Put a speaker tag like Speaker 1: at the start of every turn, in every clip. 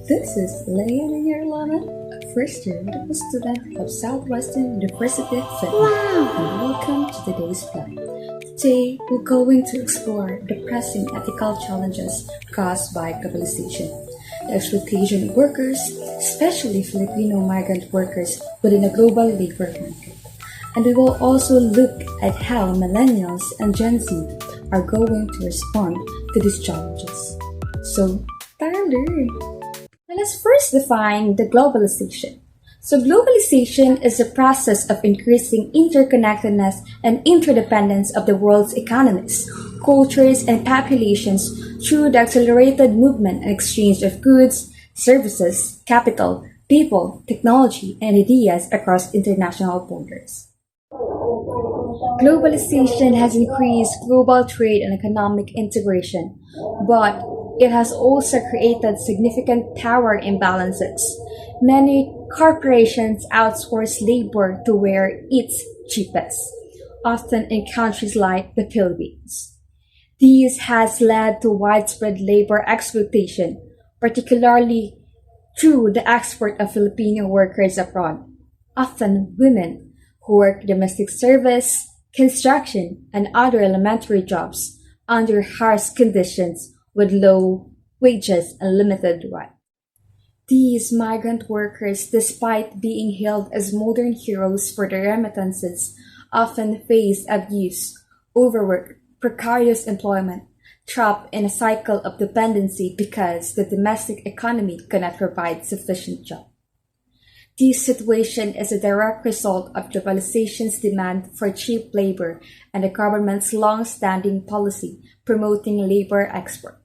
Speaker 1: This is Leia Year 11, a first year medical student of Southwestern University of Sydney, and welcome to today's plan. Today, we're going to explore the pressing ethical challenges caused by globalization, the exploitation of workers, especially Filipino migrant workers within the global labor market. And we will also look at how millennials and Gen Z are going to respond to these challenges. So, Tyler, let's first define the globalization. So globalization is the process of increasing interconnectedness and interdependence of the world's economies, cultures, and populations through the accelerated movement and exchange of goods, services, capital, people, technology, and ideas across international borders. Globalization has increased global trade and economic integration, but it has also created significant power imbalances. Many corporations outsource labor to where it's cheapest, often in countries like the Philippines. This has led to widespread labor exploitation, particularly through the export of Filipino workers abroad, often women who work domestic service, construction, and other elementary jobs under harsh conditions with low wages and limited rights. These migrant workers, despite being hailed as modern heroes for their remittances, often face abuse, overwork, precarious employment, trapped in a cycle of dependency because the domestic economy cannot provide sufficient jobs. This situation is a direct result of globalization's demand for cheap labor and the government's long-standing policy promoting labor export.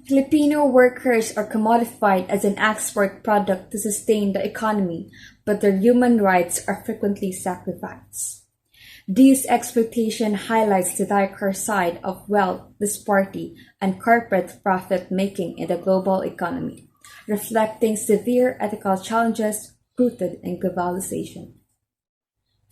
Speaker 1: Filipino workers are commodified as an export product to sustain the economy, but their human rights are frequently sacrificed. This exploitation highlights the darker side of wealth disparity and corporate profit-making in the global economy, reflecting severe ethical challenges rooted in globalization.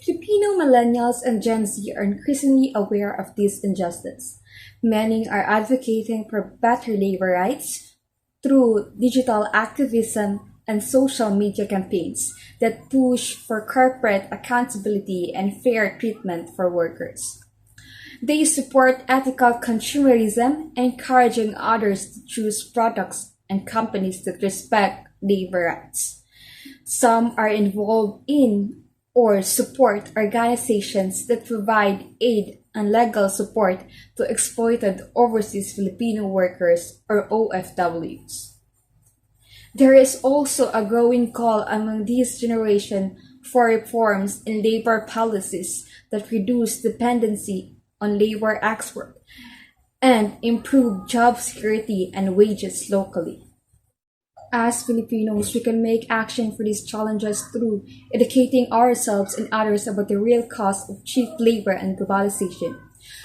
Speaker 1: Filipino millennials and Gen Z are increasingly aware of this injustice. Many are advocating for better labor rights through digital activism and social media campaigns that push for corporate accountability and fair treatment for workers. They support ethical consumerism, encouraging others to choose products and companies that respect labor rights. Some are involved in or support organizations that provide aid and legal support to exploited overseas Filipino workers or OFWs. There is also a growing call among this generation for reforms in labor policies that reduce dependency on labor export and improve job security and wages locally. As Filipinos, we can make action for these challenges through educating ourselves and others about the real cost of cheap labor and globalization.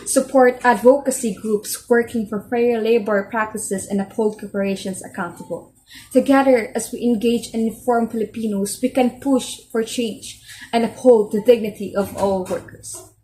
Speaker 1: Support advocacy groups working for fair labor practices and uphold corporations accountable. Together, as we engage and inform Filipinos, we can push for change and uphold the dignity of all workers.